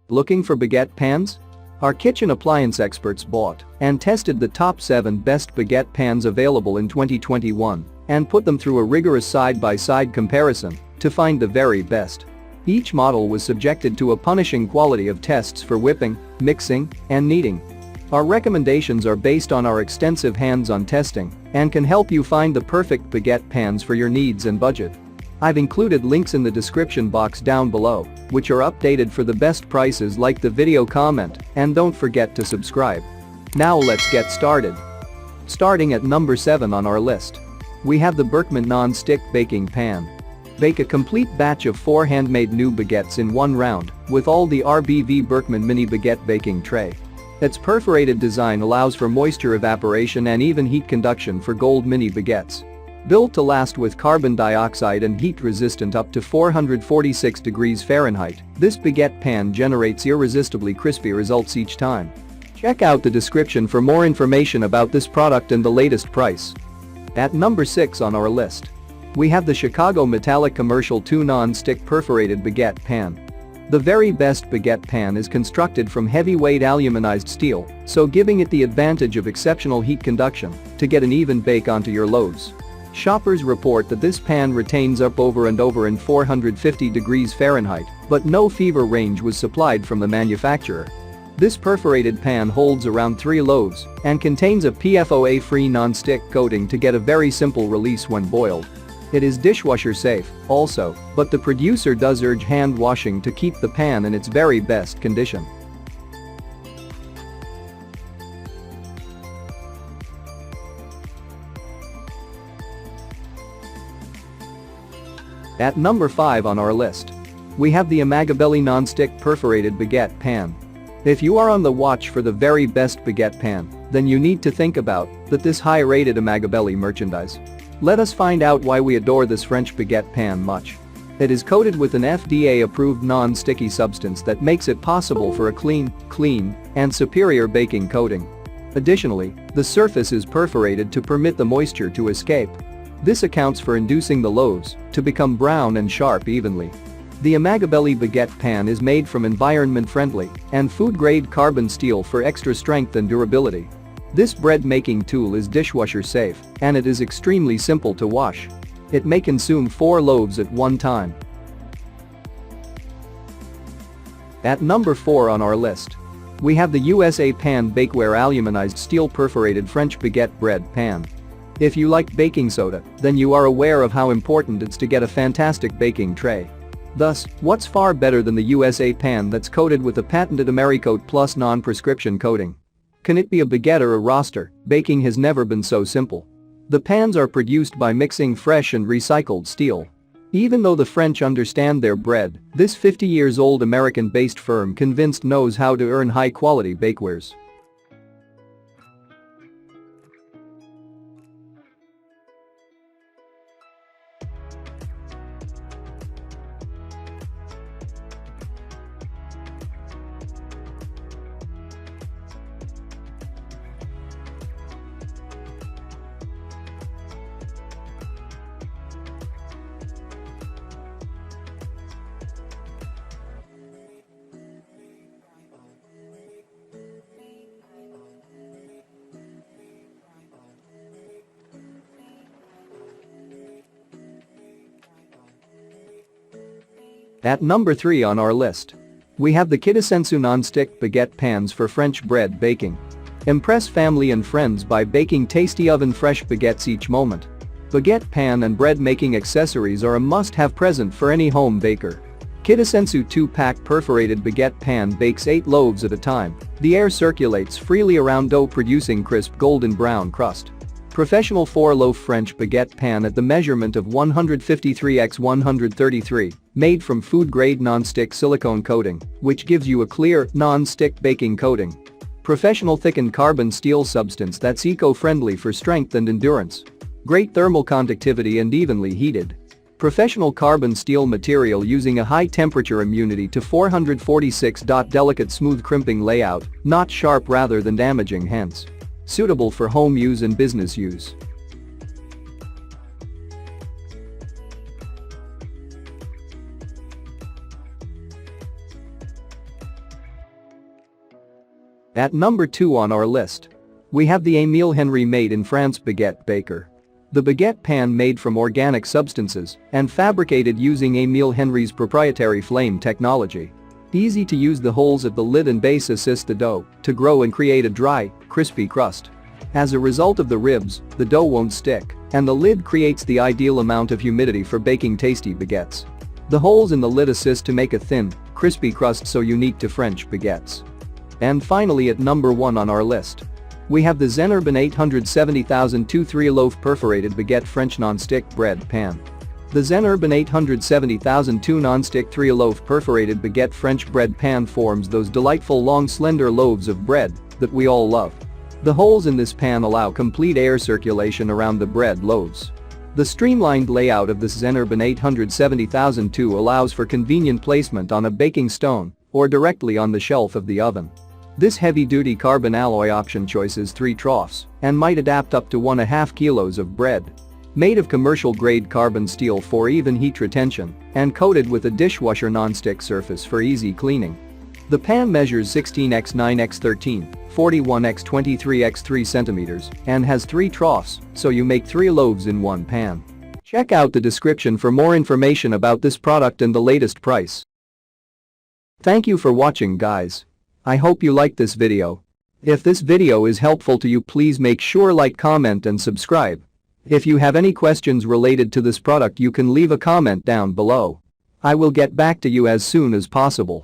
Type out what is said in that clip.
Looking for baguette pans? Our kitchen appliance experts bought and tested the top 7 best baguette pans available in 2021 and put them through a rigorous side-by-side comparison to find the very best. Each model was subjected to a punishing quality of tests for whipping, mixing, and kneading. Our recommendations are based on our extensive hands-on testing and can help you find the perfect baguette pans for your needs and budget. I've included links in the description box down below, which are updated for the best prices. Like the video, comment, and don't forget to subscribe. Now let's get started. Starting at number 7 on our list, we have the Berkman non-stick baking pan. Bake a complete batch of 4 handmade new baguettes in one round with all the RBV Berkman mini baguette baking tray. Its perforated design allows for moisture evaporation and even heat conduction for gold mini baguettes. Built to last with carbon dioxide and heat resistant up to 446 degrees Fahrenheit, this baguette pan generates irresistibly crispy results each time. Check out the description for more information about this product and the latest price. At number 6 on our list, we have the Chicago Metallic Commercial 2 non-stick perforated baguette pan. The very best baguette pan is constructed from heavyweight aluminized steel, so giving it the advantage of exceptional heat conduction to get an even bake onto your loaves. Shoppers report that this pan retains up over and over in 450 degrees Fahrenheit, but no fever range was supplied from the manufacturer. This perforated pan holds around 3 loaves and contains a PFOA-free non-stick coating to get a very simple release when boiled. It is dishwasher safe, also, but the producer does urge hand washing to keep the pan in its very best condition. At number 5 on our list, we have the Amagabelli non-stick perforated baguette pan. If you are on the watch for the very best baguette pan, then you need to think about this high-rated Amagabelli merchandise. Let us find out why we adore this French baguette pan much. It is coated with an FDA-approved non-sticky substance that makes it possible for a clean, and superior baking coating. Additionally, the surface is perforated to permit the moisture to escape. This accounts for inducing the loaves to become brown and sharp evenly. The Amagabelli baguette pan is made from environment-friendly and food-grade carbon steel for extra strength and durability. This bread-making tool is dishwasher safe, and it is extremely simple to wash. It may consume 4 loaves at one time. At number 4 on our list, we have the USA Pan Bakeware aluminized steel perforated French baguette bread pan. If you like baking soda, then you are aware of how important it's to get a fantastic baking tray. Thus, what's far better than the USA pan that's coated with a patented Americoat Plus non-prescription coating? Can it be a baguette or a roaster? Baking has never been so simple. The pans are produced by mixing fresh and recycled steel. Even though the French understand their bread, this 50-years-old American-based firm convinced knows how to earn high-quality bakewares. At number 3 on our list, we have the Kitasensu non-stick baguette pans for French bread baking. Impress family and friends by baking tasty oven-fresh baguettes each moment. Baguette pan and bread-making accessories are a must-have present for any home baker. Kitasensu 2-pack perforated baguette pan bakes 8 loaves at a time. The air circulates freely around dough, producing crisp golden brown crust. Professional 4-loaf French baguette pan at the measurement of 153 x 133, made from food-grade non-stick silicone coating, which gives you a clear, non-stick baking coating. Professional thickened carbon steel substance that's eco-friendly for strength and endurance. Great thermal conductivity and evenly heated. Professional carbon steel material using a high-temperature immunity to 446. Delicate smooth crimping layout, not sharp rather than damaging, hence suitable for home use and business use. At number 2 on our list, we have the Émile Henry made in France baguette baker. The baguette pan made from organic substances and fabricated using Émile Henry's proprietary flame technology. Easy to use, the holes at the lid and base assist the dough to grow and create a dry, crispy crust. As a result of the ribs, the dough won't stick, and the lid creates the ideal amount of humidity for baking tasty baguettes. The holes in the lid assist to make a thin, crispy crust so unique to French baguettes. And finally, at number 1 on our list, we have the Zenurban 870002 3-loaf perforated baguette French non-stick bread pan. The Zenurban 870002 non-stick 3-loaf perforated baguette French bread pan forms those delightful long slender loaves of bread that we all love. The holes in this pan allow complete air circulation around the bread loaves. The streamlined layout of this Zenurban 870002 allows for convenient placement on a baking stone or directly on the shelf of the oven. This heavy-duty carbon alloy option choices 3 troughs and might adapt up to 1.5 kilos of bread. Made of commercial-grade carbon steel for even heat retention and coated with a dishwasher non-stick surface for easy cleaning. The pan measures 16x9x13, 41x23x3 centimeters and has 3 troughs, so you make 3 loaves in one pan. Check out the description for more information about this product and the latest price. Thank you for watching, guys. I hope you liked this video. If this video is helpful to you, please make sure like, comment and subscribe. If you have any questions related to this product, you can leave a comment down below. I will get back to you as soon as possible.